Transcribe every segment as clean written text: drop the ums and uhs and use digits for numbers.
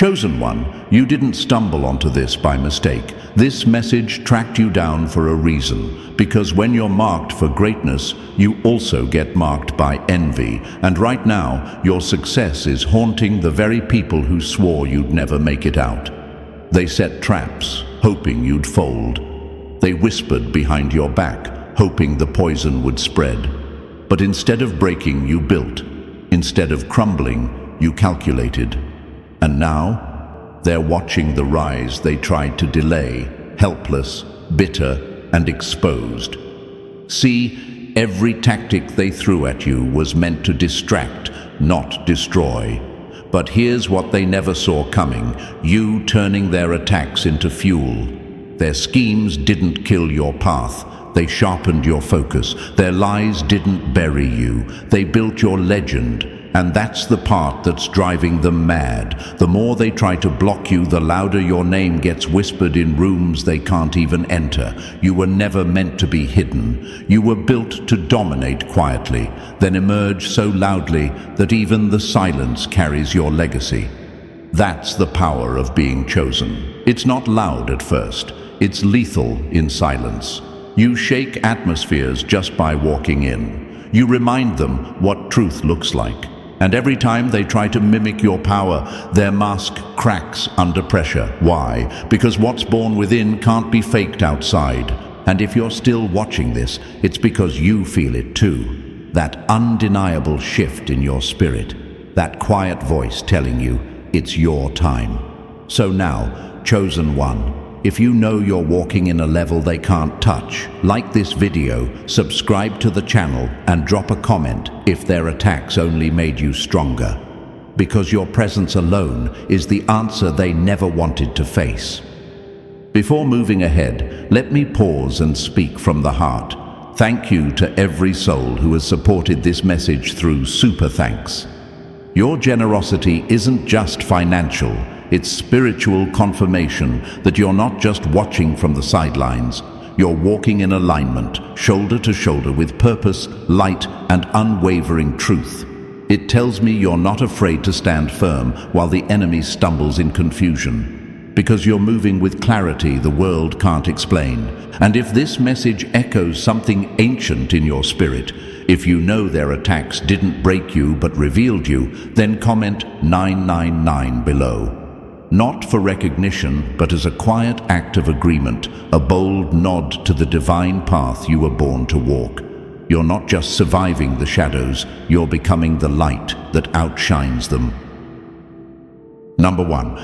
Chosen one, you didn't stumble onto this by mistake. This message tracked you down for a reason, because when you're marked for greatness, you also get marked by envy. And right now, your success is haunting the very people who swore you'd never make it out. They set traps, hoping you'd fold. They whispered behind your back, hoping the poison would spread. But instead of breaking, you built. Instead of crumbling, you calculated. And now, they're watching the rise they tried to delay, helpless, bitter, and exposed. See, every tactic they threw at you was meant to distract, not destroy. But here's what they never saw coming: you turning their attacks into fuel. Their schemes didn't kill your path. They sharpened your focus. Their lies didn't bury you. They built your legend. And that's the part that's driving them mad. The more they try to block you, the louder your name gets whispered in rooms they can't even enter. You were never meant to be hidden. You were built to dominate quietly, then emerge so loudly that even the silence carries your legacy. That's the power of being chosen. It's not loud at first. It's lethal in silence. You shake atmospheres just by walking in. You remind them what truth looks like. And every time they try to mimic your power, their mask cracks under pressure. Why? Because what's born within can't be faked outside. And if you're still watching this, it's because you feel it too. That undeniable shift in your spirit. That quiet voice telling you it's your time. So now, chosen one, if you know you're walking in a level they can't touch, like this video, subscribe to the channel, and drop a comment if their attacks only made you stronger. Because your presence alone is the answer they never wanted to face. Before moving ahead, let me pause and speak from the heart. Thank you to every soul who has supported this message through super thanks. Your generosity isn't just financial. It's spiritual confirmation that you're not just watching from the sidelines. You're walking in alignment, shoulder to shoulder with purpose, light, and unwavering truth. It tells me you're not afraid to stand firm while the enemy stumbles in confusion. Because you're moving with clarity the world can't explain. And if this message echoes something ancient in your spirit, if you know their attacks didn't break you but revealed you, then comment 999 below. Not for recognition, but as a quiet act of agreement, a bold nod to the divine path you were born to walk. You're not just surviving the shadows, you're becoming the light that outshines them. Number 1.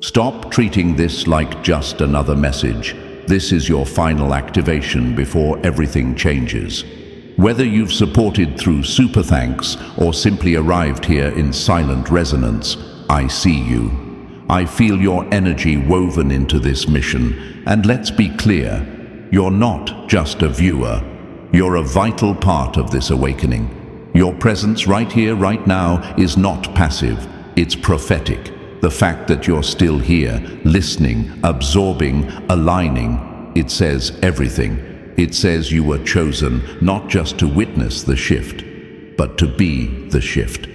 Stop treating this like just another message. This is your final activation before everything changes. Whether you've supported through super thanks or simply arrived here in silent resonance, I see you. I feel your energy woven into this mission. And let's be clear, you're not just a viewer. You're a vital part of this awakening. Your presence right here, right now, is not passive. It's prophetic. The fact that you're still here, listening, absorbing, aligning, it says everything. It says you were chosen not just to witness the shift, but to be the shift.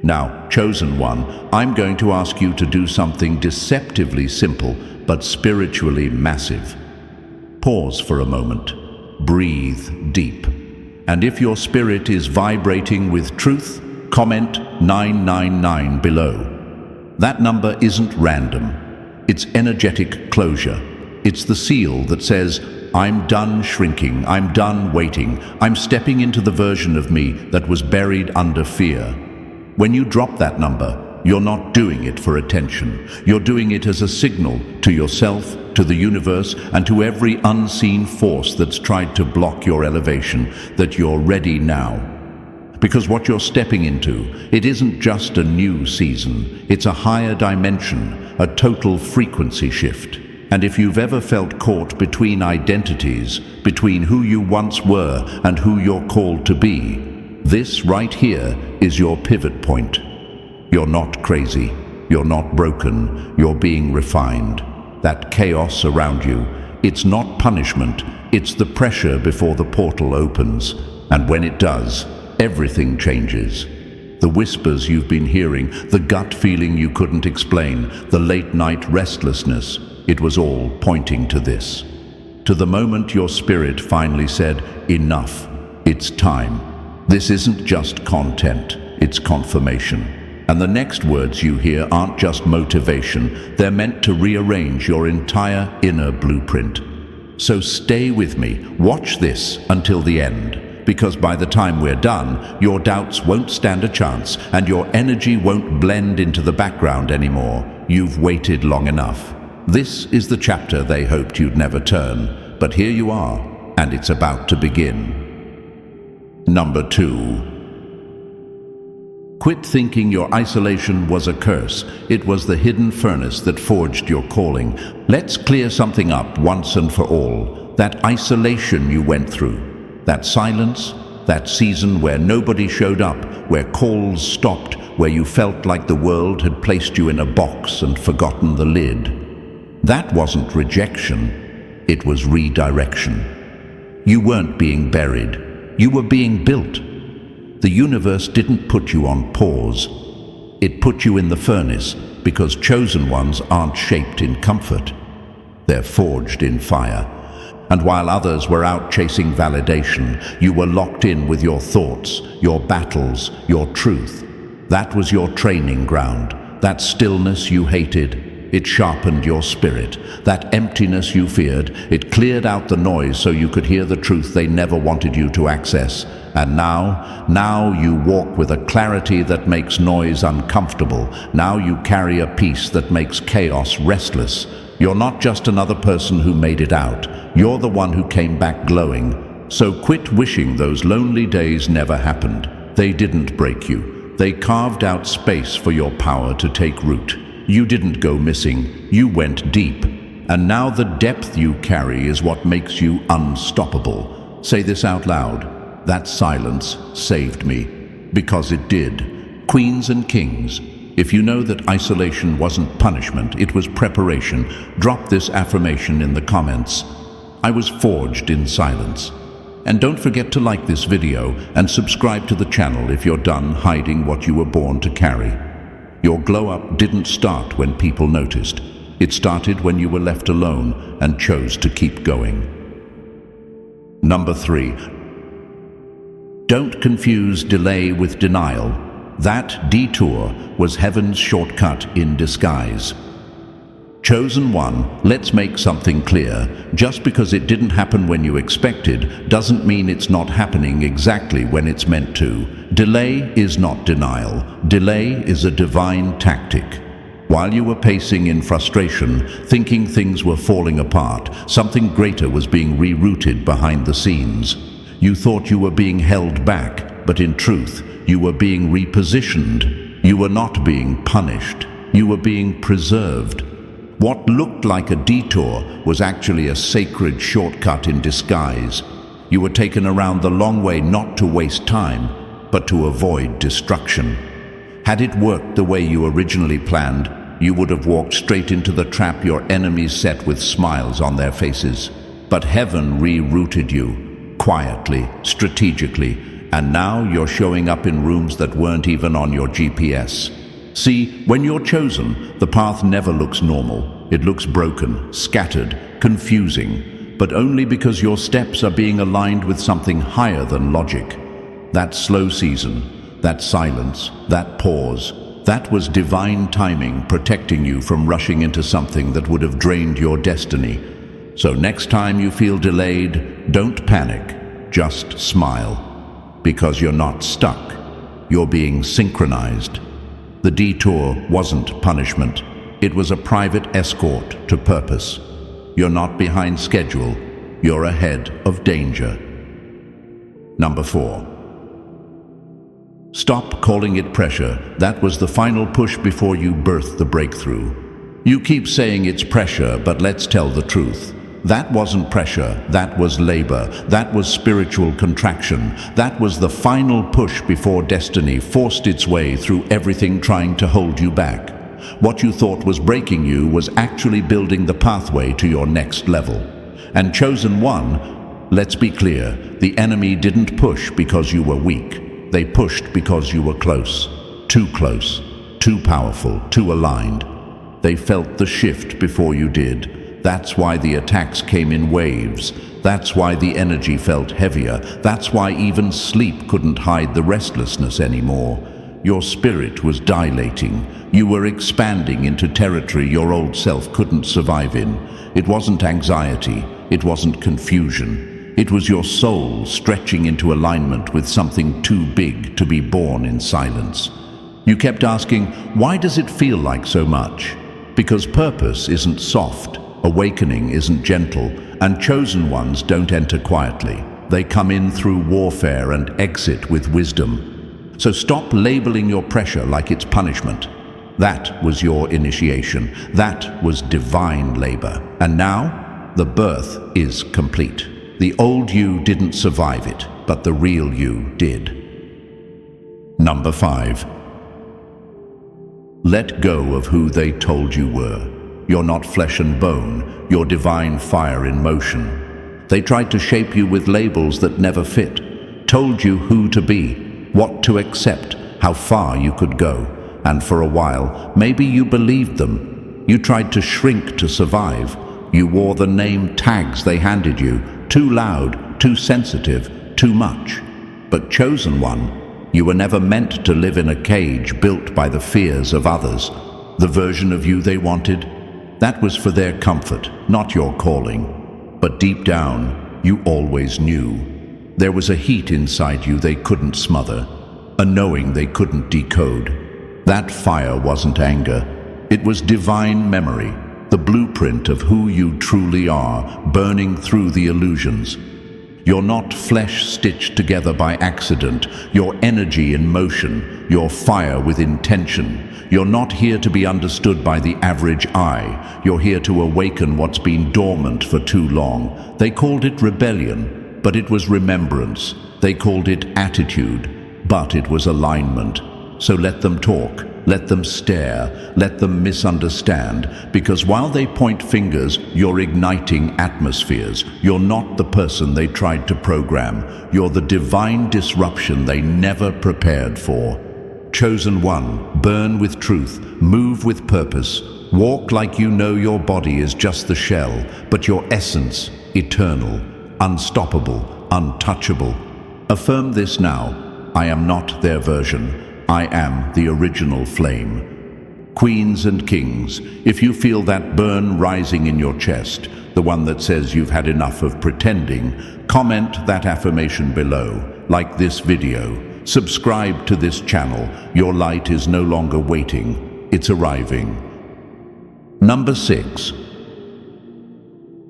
Now, chosen one, I'm going to ask you to do something deceptively simple, but spiritually massive. Pause for a moment. Breathe deep. And if your spirit is vibrating with truth, comment 999 below. That number isn't random. It's energetic closure. It's the seal that says, I'm done shrinking, I'm done waiting, I'm stepping into the version of me that was buried under fear. When you drop that number, you're not doing it for attention. You're doing it as a signal to yourself, to the universe, and to every unseen force that's tried to block your elevation, that you're ready now. Because what you're stepping into, it isn't just a new season, it's a higher dimension, a total frequency shift. And if you've ever felt caught between identities, between who you once were and who you're called to be, this right here is your pivot point. You're not crazy, you're not broken, you're being refined. That chaos around you, it's not punishment, it's the pressure before the portal opens. And when it does, everything changes. The whispers you've been hearing, the gut feeling you couldn't explain, the late-night restlessness, it was all pointing to this. To the moment your spirit finally said, "Enough, it's time." This isn't just content, it's confirmation. And the next words you hear aren't just motivation, they're meant to rearrange your entire inner blueprint. So stay with me, watch this until the end, because by the time we're done, your doubts won't stand a chance and your energy won't blend into the background anymore. You've waited long enough. This is the chapter they hoped you'd never turn, but here you are, and it's about to begin. Number 2. Quit thinking your isolation was a curse. It was the hidden furnace that forged your calling. Let's clear something up once and for all. That isolation you went through, that silence, that season where nobody showed up, where calls stopped, where you felt like the world had placed you in a box and forgotten the lid. That wasn't rejection, it was redirection. You weren't being buried, you were being built. The universe didn't put you on pause. It put you in the furnace because chosen ones aren't shaped in comfort. They're forged in fire. And while others were out chasing validation, you were locked in with your thoughts, your battles, your truth. That was your training ground. That stillness you hated, it sharpened your spirit. That emptiness you feared, it cleared out the noise so you could hear the truth they never wanted you to access. And now you walk with a clarity that makes noise uncomfortable. Now you carry a peace that makes chaos restless. You're not just another person who made it out. You're the one who came back glowing. So quit wishing those lonely days never happened. They didn't break you. They carved out space for your power to take root. You didn't go missing. You went deep. And now the depth you carry is what makes you unstoppable. Say this out loud. That silence saved me. Because it did. Queens and kings, if you know that isolation wasn't punishment, it was preparation, drop this affirmation in the comments. I was forged in silence. And don't forget to like this video and subscribe to the channel if you're done hiding what you were born to carry. Your glow up didn't start when people noticed. It started when you were left alone and chose to keep going. Number 3. Don't confuse delay with denial. That detour was heaven's shortcut in disguise. Chosen one, let's make something clear. Just because it didn't happen when you expected doesn't mean it's not happening exactly when it's meant to. Delay is not denial. Delay is a divine tactic. While you were pacing in frustration, thinking things were falling apart, something greater was being rerouted behind the scenes. You thought you were being held back, but in truth, you were being repositioned. You were not being punished. You were being preserved. What looked like a detour was actually a sacred shortcut in disguise. You were taken around the long way not to waste time, but to avoid destruction. Had it worked the way you originally planned, you would have walked straight into the trap your enemies set with smiles on their faces. But heaven rerouted you, quietly, strategically, and now you're showing up in rooms that weren't even on your GPS. See, when you're chosen, the path never looks normal. It looks broken, scattered, confusing, but only because your steps are being aligned with something higher than logic. That slow season, that silence, that pause, that was divine timing protecting you from rushing into something that would have drained your destiny. So next time you feel delayed, don't panic, just smile. Because you're not stuck, you're being synchronized. The detour wasn't punishment, it was a private escort to purpose. You're not behind schedule, you're ahead of danger. Number 4. Stop calling it pressure. That was the final push before you birthed the breakthrough. You keep saying it's pressure, but let's tell the truth. That wasn't pressure, that was labor, that was spiritual contraction, that was the final push before destiny forced its way through everything trying to hold you back. What you thought was breaking you was actually building the pathway to your next level. And chosen one, let's be clear, the enemy didn't push because you were weak. They pushed because you were close. Too close, too powerful, too aligned. They felt the shift before you did. That's why the attacks came in waves. That's why the energy felt heavier. That's why even sleep couldn't hide the restlessness anymore. Your spirit was dilating. You were expanding into territory your old self couldn't survive in. It wasn't anxiety. It wasn't confusion. It was your soul stretching into alignment with something too big to be born in silence. You kept asking, why does it feel like so much? Because purpose isn't soft, awakening isn't gentle, and chosen ones don't enter quietly. They come in through warfare and exit with wisdom. So stop labeling your pressure like it's punishment. That was your initiation. That was divine labor. And now, the birth is complete. The old you didn't survive it, but the real you did. Number 5. Let go of who they told you were. You're not flesh and bone, you're divine fire in motion. They tried to shape you with labels that never fit, told you who to be, what to accept, how far you could go. And for a while, maybe you believed them. You tried to shrink to survive. You wore the name tags they handed you, too loud, too sensitive, too much. But chosen one, you were never meant to live in a cage built by the fears of others. The version of you they wanted, that was for their comfort, not your calling. But deep down, you always knew. There was a heat inside you they couldn't smother, a knowing they couldn't decode. That fire wasn't anger. It was divine memory, the blueprint of who you truly are, burning through the illusions. You're not flesh stitched together by accident. You're energy in motion. You're fire with intention. You're not here to be understood by the average eye. You're here to awaken what's been dormant for too long. They called it rebellion, but it was remembrance. They called it attitude, but it was alignment. So let them talk. Let them stare, let them misunderstand, because while they point fingers, you're igniting atmospheres. You're not the person they tried to program. You're the divine disruption they never prepared for. Chosen one, burn with truth, move with purpose, walk like you know your body is just the shell, but your essence, eternal, unstoppable, untouchable. Affirm this now. I am not their version. I am the original flame. Queens and kings, if you feel that burn rising in your chest, the one that says you've had enough of pretending, comment that affirmation below, like this video. Subscribe to this channel. Your light is no longer waiting, it's arriving. Number 6.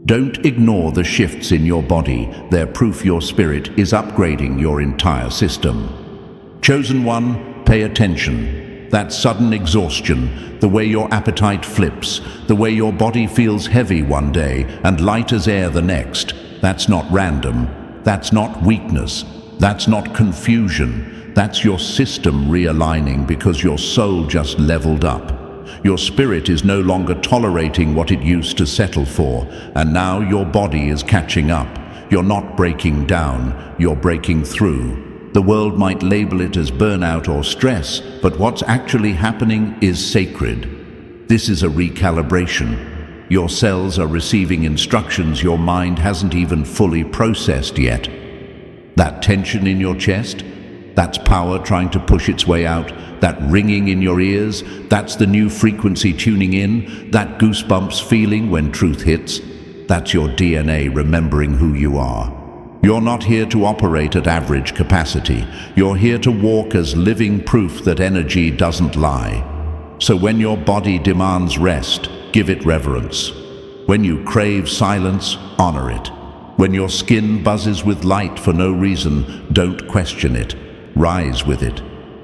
Don't ignore the shifts in your body. They're proof your spirit is upgrading your entire system. Chosen one, pay attention. That sudden exhaustion, the way your appetite flips, the way your body feels heavy one day and light as air the next, that's not random. That's not weakness. That's not confusion. That's your system realigning because your soul just leveled up. Your spirit is no longer tolerating what it used to settle for, and now your body is catching up. You're not breaking down, you're breaking through. The world might label it as burnout or stress, but what's actually happening is sacred. This is a recalibration. Your cells are receiving instructions your mind hasn't even fully processed yet. That tension in your chest, that's power trying to push its way out. That ringing in your ears, that's the new frequency tuning in. That goosebumps feeling when truth hits, that's your DNA remembering who you are. You're not here to operate at average capacity. You're here to walk as living proof that energy doesn't lie. So when your body demands rest, give it reverence. When you crave silence, honor it. When your skin buzzes with light for no reason, don't question it. Rise with it.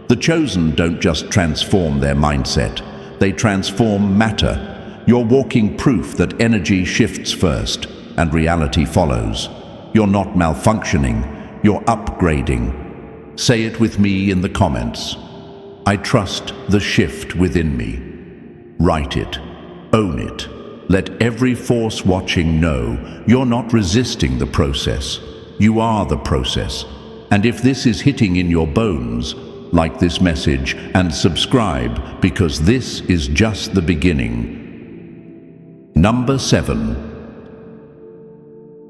The chosen don't just transform their mindset. They transform matter. You're walking proof that energy shifts first and reality follows. You're not malfunctioning, you're upgrading. Say it with me in the comments. I trust the shift within me. Write it, own it. Let every force watching know you're not resisting the process. You are the process. And if this is hitting in your bones, like this message, and subscribe, because this is just the beginning. Number 7.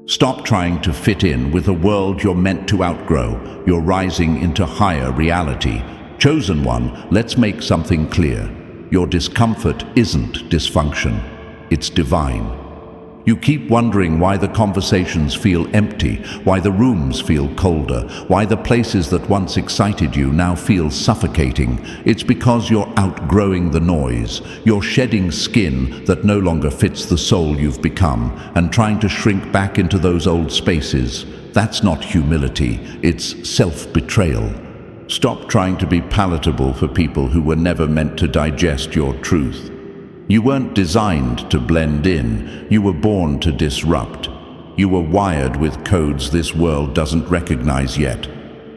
Stop trying to fit in with a world you're meant to outgrow. You're rising into higher reality. Chosen one, let's make something clear. Your discomfort isn't dysfunction. It's divine. You keep wondering why the conversations feel empty, why the rooms feel colder, why the places that once excited you now feel suffocating. It's because you're outgrowing the noise. You're shedding skin that no longer fits the soul you've become and trying to shrink back into those old spaces. That's not humility, it's self-betrayal. Stop trying to be palatable for people who were never meant to digest your truth. You weren't designed to blend in, you were born to disrupt. You were wired with codes this world doesn't recognize yet.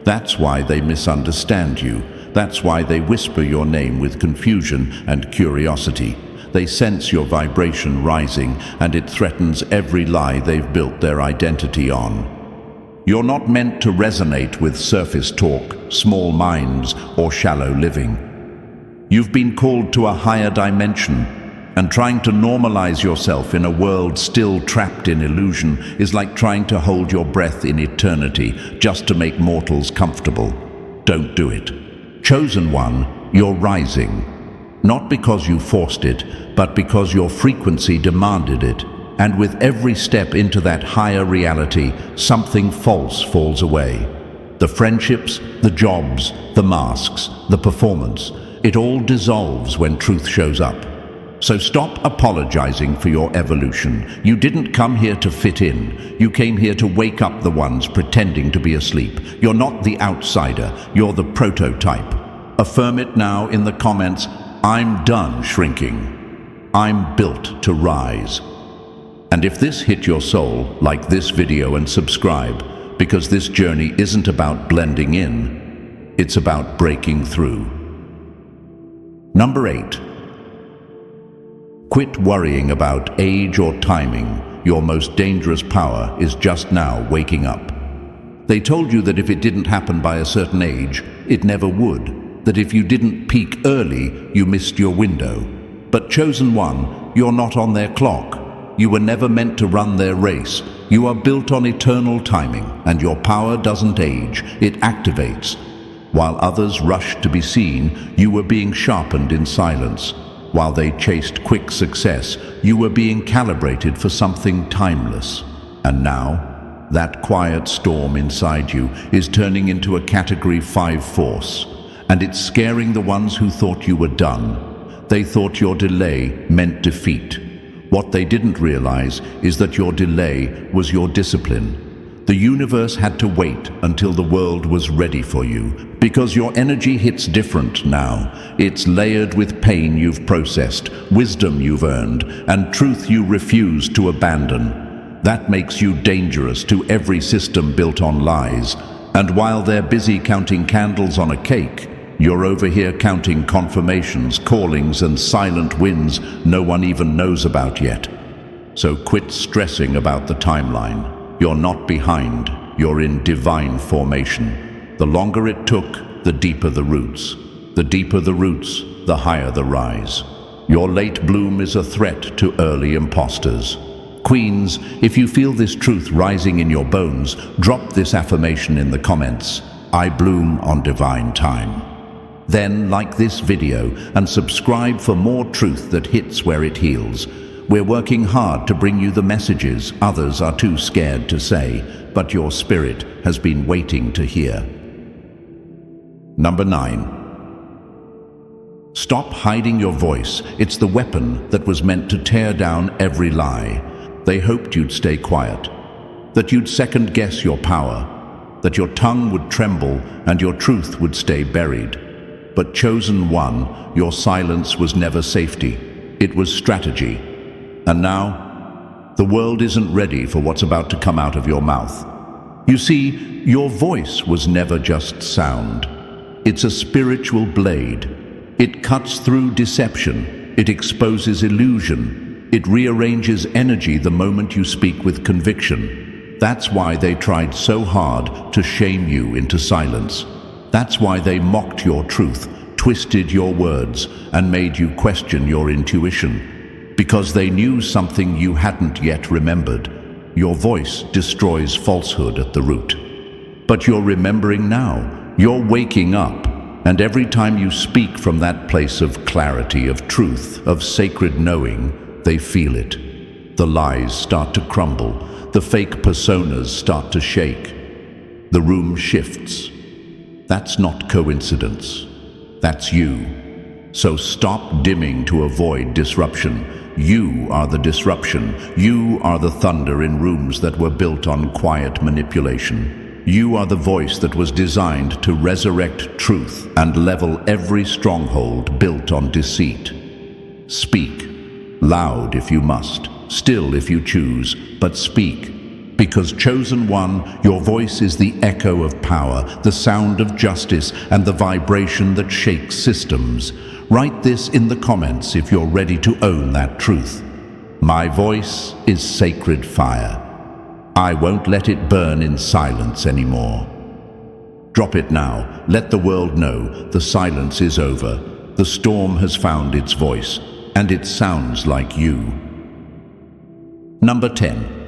That's why they misunderstand you. That's why they whisper your name with confusion and curiosity. They sense your vibration rising, and it threatens every lie they've built their identity on. You're not meant to resonate with surface talk, small minds, or shallow living. You've been called to a higher dimension, and trying to normalize yourself in a world still trapped in illusion is like trying to hold your breath in eternity just to make mortals comfortable. Don't do it. Chosen one, you're rising. Not because you forced it, but because your frequency demanded it. And with every step into that higher reality, something false falls away. The friendships, the jobs, the masks, the performance, it all dissolves when truth shows up. So stop apologizing for your evolution. You didn't come here to fit in. You came here to wake up the ones pretending to be asleep. You're not the outsider, you're the prototype. Affirm it now in the comments. I'm done shrinking. I'm built to rise. And if this hit your soul, like this video and subscribe, because this journey isn't about blending in, it's about breaking through. Number 8. Quit worrying about age or timing. Your most dangerous power is just now waking up. They told you that if it didn't happen by a certain age, it never would. That if you didn't peak early, you missed your window. But chosen one, you're not on their clock. You were never meant to run their race. You are built on eternal timing, and your power doesn't age, it activates. While others rushed to be seen, you were being sharpened in silence. While they chased quick success, you were being calibrated for something timeless. And now, that quiet storm inside you is turning into a Category 5 force. And it's scaring the ones who thought you were done. They thought your delay meant defeat. What they didn't realize is that your delay was your discipline. The universe had to wait until the world was ready for you, because your energy hits different now. It's layered with pain you've processed, wisdom you've earned, and truth you refuse to abandon. That makes you dangerous to every system built on lies. And while they're busy counting candles on a cake, you're over here counting confirmations, callings, and silent wins no one even knows about yet. So quit stressing about the timeline. You're not behind, you're in divine formation. The longer it took, the deeper the roots. The deeper the roots, the higher the rise. Your late bloom is a threat to early imposters. Queens, if you feel this truth rising in your bones, drop this affirmation in the comments. I bloom on divine time. Then like this video and subscribe for more truth that hits where it heals. We're working hard to bring you the messages others are too scared to say, but your spirit has been waiting to hear. Number 9. Stop hiding your voice. It's the weapon that was meant to tear down every lie. They hoped you'd stay quiet, that you'd second-guess your power, that your tongue would tremble and your truth would stay buried. But chosen one, your silence was never safety. It was strategy. And now, the world isn't ready for what's about to come out of your mouth. You see, your voice was never just sound. It's a spiritual blade. It cuts through deception. It exposes illusion. It rearranges energy the moment you speak with conviction. That's why they tried so hard to shame you into silence. That's why they mocked your truth, twisted your words, and made you question your intuition. Because they knew something you hadn't yet remembered. Your voice destroys falsehood at the root. But you're remembering now. You're waking up. And every time you speak from that place of clarity, of truth, of sacred knowing, they feel it. The lies start to crumble. The fake personas start to shake. The room shifts. That's not coincidence. That's you. So stop dimming to avoid disruption. You are the disruption. You are the thunder in rooms that were built on quiet manipulation. You are the voice that was designed to resurrect truth and level every stronghold built on deceit. Speak, loud if you must, still if you choose, but speak. Because chosen one, your voice is the echo of power, the sound of justice, and the vibration that shakes systems. Write this in the comments if you're ready to own that truth. My voice is sacred fire. I won't let it burn in silence anymore. Drop it now. Let the world know the silence is over. The storm has found its voice, and it sounds like you. Number 10.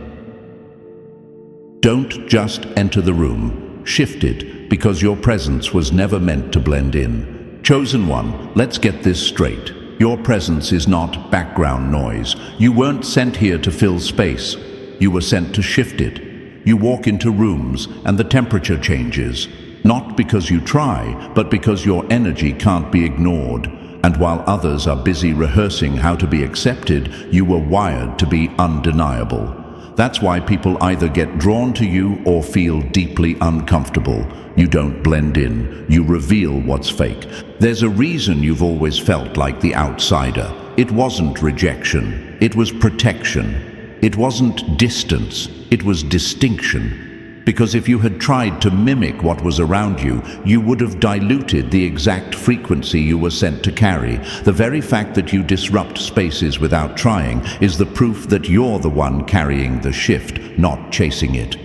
Don't just enter the room. Shift it, because your presence was never meant to blend in. Chosen one, let's get this straight. Your presence is not background noise. You weren't sent here to fill space. You were sent to shift it. You walk into rooms and the temperature changes, not because you try, but because your energy can't be ignored. And while others are busy rehearsing how to be accepted, you were wired to be undeniable. That's why people either get drawn to you or feel deeply uncomfortable. You don't blend in. You reveal what's fake. There's a reason you've always felt like the outsider. It wasn't rejection. It was protection. It wasn't distance, it was distinction. Because if you had tried to mimic what was around you, you would have diluted the exact frequency you were sent to carry. The very fact that you disrupt spaces without trying is the proof that you're the one carrying the shift, not chasing it.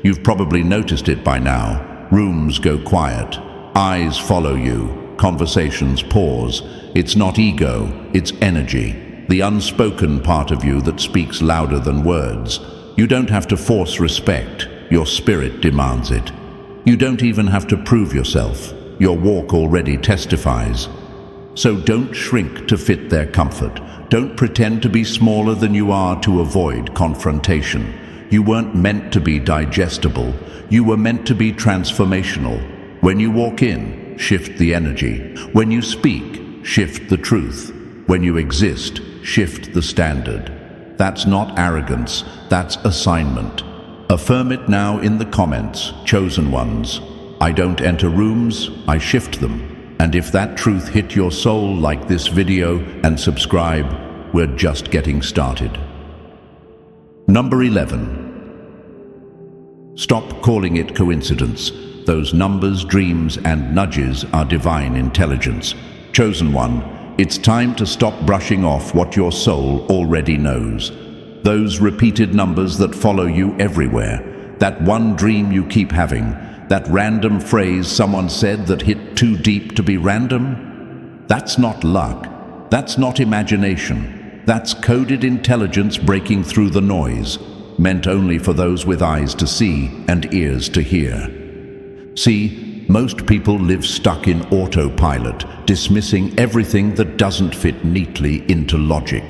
You've probably noticed it by now. Rooms go quiet. Eyes follow you. Conversations pause. It's not ego, it's energy. The unspoken part of you that speaks louder than words. You don't have to force respect. Your spirit demands it. You don't even have to prove yourself. Your walk already testifies. So don't shrink to fit their comfort. Don't pretend to be smaller than you are to avoid confrontation. You weren't meant to be digestible. You were meant to be transformational. When you walk in, shift the energy. When you speak, shift the truth. When you exist, shift the standard. That's not arrogance, that's assignment. Affirm it now in the comments, chosen ones. I don't enter rooms, I shift them. And if that truth hit your soul like this video, and subscribe, we're just getting started. Number 11. Stop calling it coincidence. Those numbers, dreams, and nudges are divine intelligence. Chosen one, it's time to stop brushing off what your soul already knows. Those repeated numbers that follow you everywhere. That one dream you keep having. That random phrase someone said that hit too deep to be random. That's not luck. That's not imagination. That's coded intelligence breaking through the noise, meant only for those with eyes to see and ears to hear. See, most people live stuck in autopilot, dismissing everything that doesn't fit neatly into logic.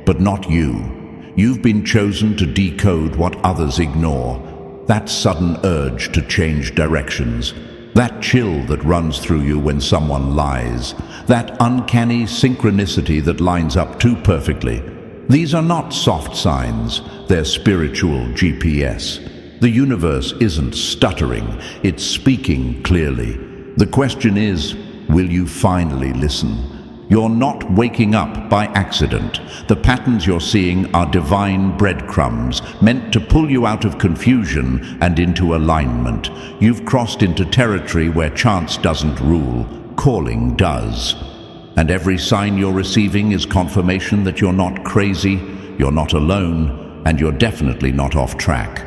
But not you. You've been chosen to decode what others ignore. That sudden urge to change directions. That chill that runs through you when someone lies. That uncanny synchronicity that lines up too perfectly. These are not soft signs, they're spiritual GPS. The universe isn't stuttering, it's speaking clearly. The question is, will you finally listen? You're not waking up by accident. The patterns you're seeing are divine breadcrumbs, meant to pull you out of confusion and into alignment. You've crossed into territory where chance doesn't rule, calling does. And every sign you're receiving is confirmation that you're not crazy, you're not alone, and you're definitely not off track.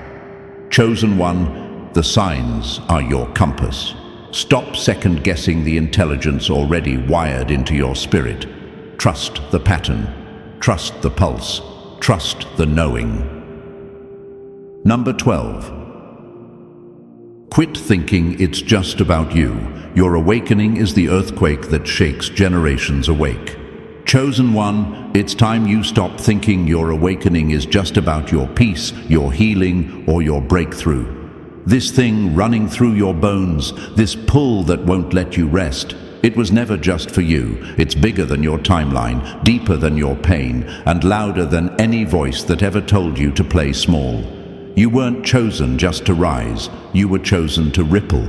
Chosen one, the signs are your compass. Stop second-guessing the intelligence already wired into your spirit. Trust the pattern. Trust the pulse. Trust the knowing. Number 12. Quit thinking it's just about you. Your awakening is the earthquake that shakes generations awake. Chosen one, it's time you stop thinking your awakening is just about your peace, your healing, or your breakthrough. This thing running through your bones, this pull that won't let you rest, it was never just for you. It's bigger than your timeline, deeper than your pain, and louder than any voice that ever told you to play small. You weren't chosen just to rise, you were chosen to ripple.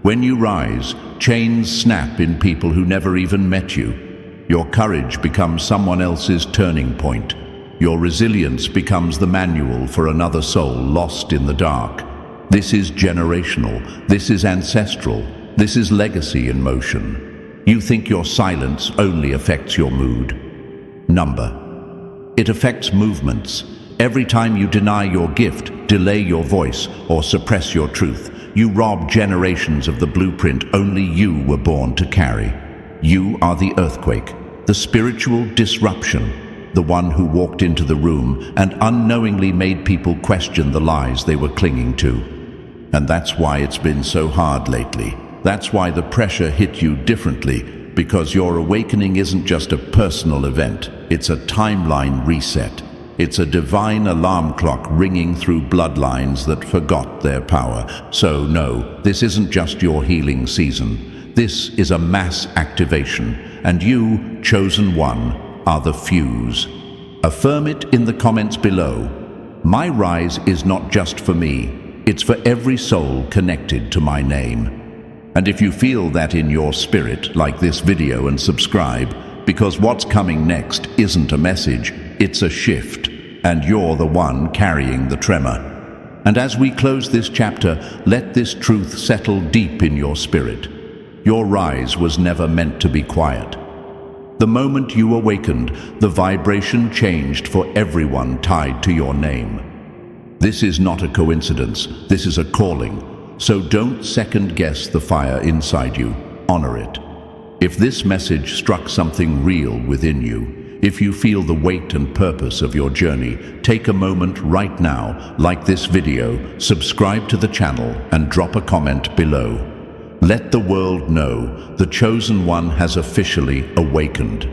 When you rise, chains snap in people who never even met you. Your courage becomes someone else's turning point. Your resilience becomes the manual for another soul lost in the dark. This is generational, this is ancestral, this is legacy in motion. You think your silence only affects your mood. Number. It affects movements. Every time you deny your gift, delay your voice, or suppress your truth, you rob generations of the blueprint only you were born to carry. You are the earthquake, the spiritual disruption, the one who walked into the room and unknowingly made people question the lies they were clinging to. And that's why it's been so hard lately. That's why the pressure hit you differently, because your awakening isn't just a personal event, it's a timeline reset. It's a divine alarm clock ringing through bloodlines that forgot their power. So no, this isn't just your healing season. This is a mass activation, and you, chosen one, are the fuse. Affirm it in the comments below. My rise is not just for me. It's for every soul connected to my name. And if you feel that in your spirit, like this video and subscribe, because what's coming next isn't a message, it's a shift, and you're the one carrying the tremor. And as we close this chapter, let this truth settle deep in your spirit. Your rise was never meant to be quiet. The moment you awakened, the vibration changed for everyone tied to your name. This is not a coincidence, this is a calling. So don't second-guess the fire inside you, honor it. If this message struck something real within you, if you feel the weight and purpose of your journey, take a moment right now, like this video, subscribe to the channel, and drop a comment below. Let the world know the chosen one has officially awakened.